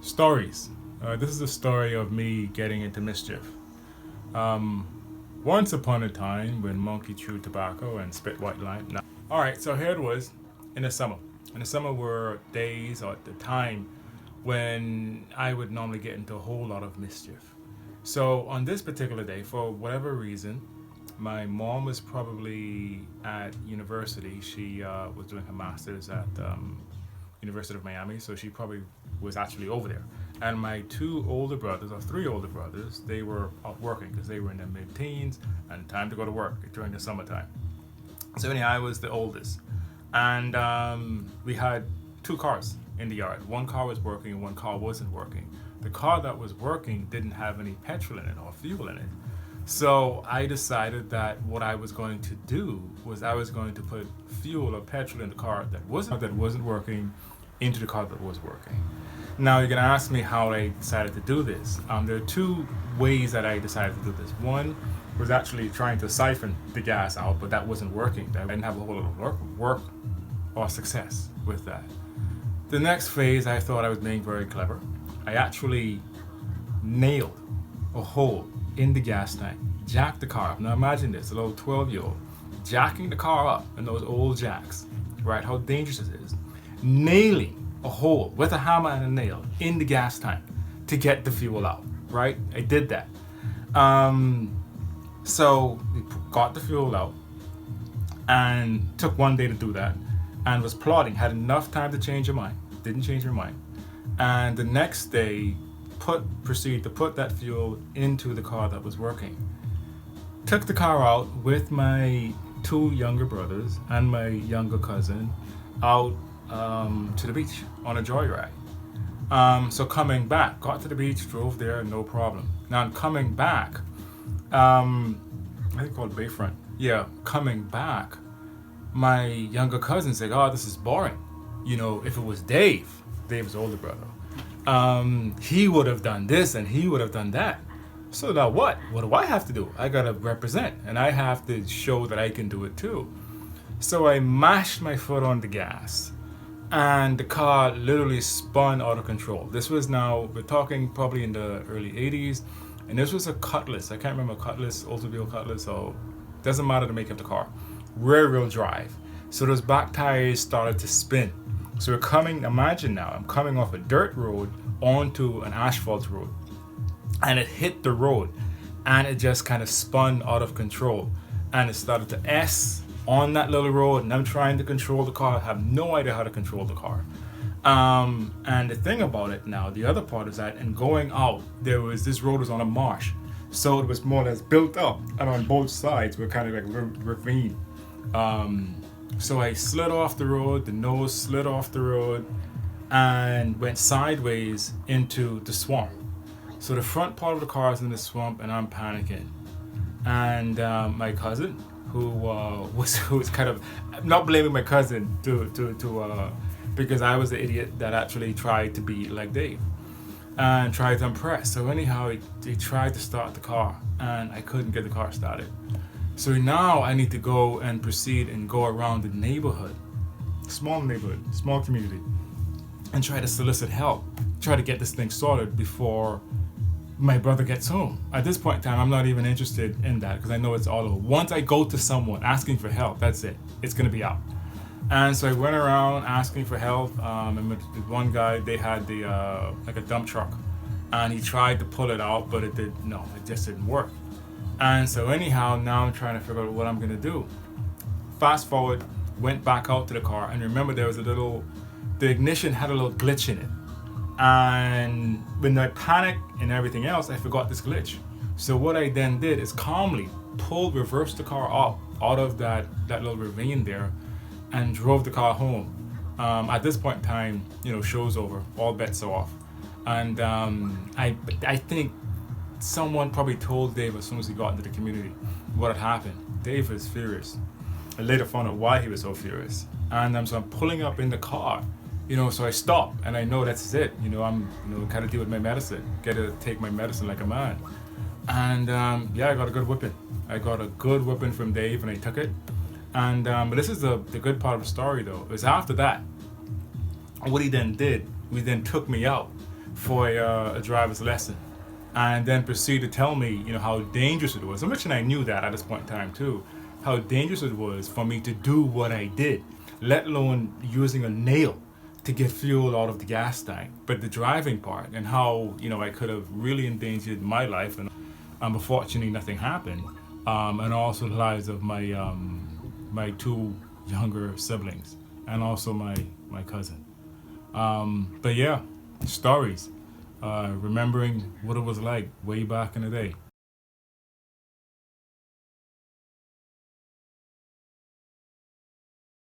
Stories. This is a story of me getting into mischief. Um, Once upon a time, when monkey chewed tobacco and spit white line. No. All right, so here it was in the summer. In the summer were days or the time when I would normally get into a whole lot of mischief. So on this particular day, for whatever reason, my mom was probably at university. She was doing her master's at University of Miami, so she probably was actually over there. And my two older brothers, or three older brothers, they were out working because they were in their mid-teens and time to go to work during the summertime. So anyhow, I was the oldest, and we had two cars in the yard. One car was working, and one car wasn't working. The car that was working didn't have any petrol in it or fuel in it. So I decided that what I was going to do was I was going to put fuel or petrol in the car that wasn't working into the car that was working. Now you're gonna ask me how I decided to do this. There are two ways that I decided to do this. One was actually trying to siphon the gas out, but that wasn't working. I didn't have a whole lot of work or success with that. The next phase, I thought I was being very clever. I actually nailed a hole in the gas tank, jacked the car up. Now imagine this, a little 12-year-old jacking the car up in those old jacks, right? How dangerous it is. Nailing a hole with a hammer and a nail in the gas tank to get the fuel out, right? I did that. So we got the fuel out and took one day to do that and was plotting, had enough time to change your mind, didn't change your mind. And the next day, proceed to put that fuel into the car that was working. Took the car out with my two younger brothers and my younger cousin out to the beach on a joyride. So coming back, got to the beach, drove there, no problem. Now coming back, I think called Bayfront. Yeah, coming back, my younger cousin said, "Oh, this is boring. You know, if it was Dave's older brother, he would have done this and he would have done that. So now what? What do I have to do? I gotta represent, and I have to show that I can do it too." So I mashed my foot on the gas, and the car literally spun out of control. This was now, we're talking probably in the early 80s, and this was a Cutlass. I can't remember Cutlass, Oldsmobile Cutlass, so doesn't matter to make up the car. Rear-wheel drive. So those back tires started to spin. So we're coming, imagine now, I'm coming off a dirt road onto an asphalt road, and it hit the road, and it just kind of spun out of control, and it started to S on that little road, and I'm trying to control the car. I have no idea how to control the car. And the thing about it now, the other part is that in going out, this road was on a marsh. So it was more or less built up, and on both sides were kind of like ravine. So I slid off the road, the nose slid off the road, and went sideways into the swamp. So the front part of the car is in the swamp, and I'm panicking. And my cousin, who was kind of, I'm not blaming my cousin because I was the idiot that actually tried to be like Dave and tried to impress. So anyhow, he tried to start the car, and I couldn't get the car started. So now I need to go and proceed and go around the neighborhood, small community, and try to solicit help, try to get this thing sorted before my brother gets home. At this point in time, I'm not even interested in that because I know it's all over. Once I go to someone asking for help, that's it. It's gonna be out. And so I went around asking for help. And with one guy, they had like a dump truck, and he tried to pull it out, but it just didn't work. And so anyhow, now I'm trying to figure out what I'm gonna do. Fast forward, went back out to the car, and remember the ignition had a little glitch in it. And when I panicked and everything else, I forgot this glitch. So what I then did is calmly reversed the car up out of that little ravine there, and drove the car home. At this point in time, show's over, all bets are off. And I think someone probably told Dave as soon as he got into the community what had happened. Dave was furious. I later found out why he was so furious. And so I'm pulling up in the car, so I stop, and I know that's it. I'm kind of deal with my medicine, get to take my medicine like a man. And I got a good whipping. I got a good whipping from Dave, and I took it. And but this is the good part of the story, though. Is after that, what he then did, he then took me out for a driver's lesson, and then proceeded to tell me, how dangerous it was. And I knew that at this point in time too, how dangerous it was for me to do what I did, let alone using a nail to get fuel out of the gas tank. But the driving part, and how I could have really endangered my life, and unfortunately nothing happened, and also the lives of my two younger siblings, and also my cousin. But yeah, stories. Remembering what it was like way back in the day.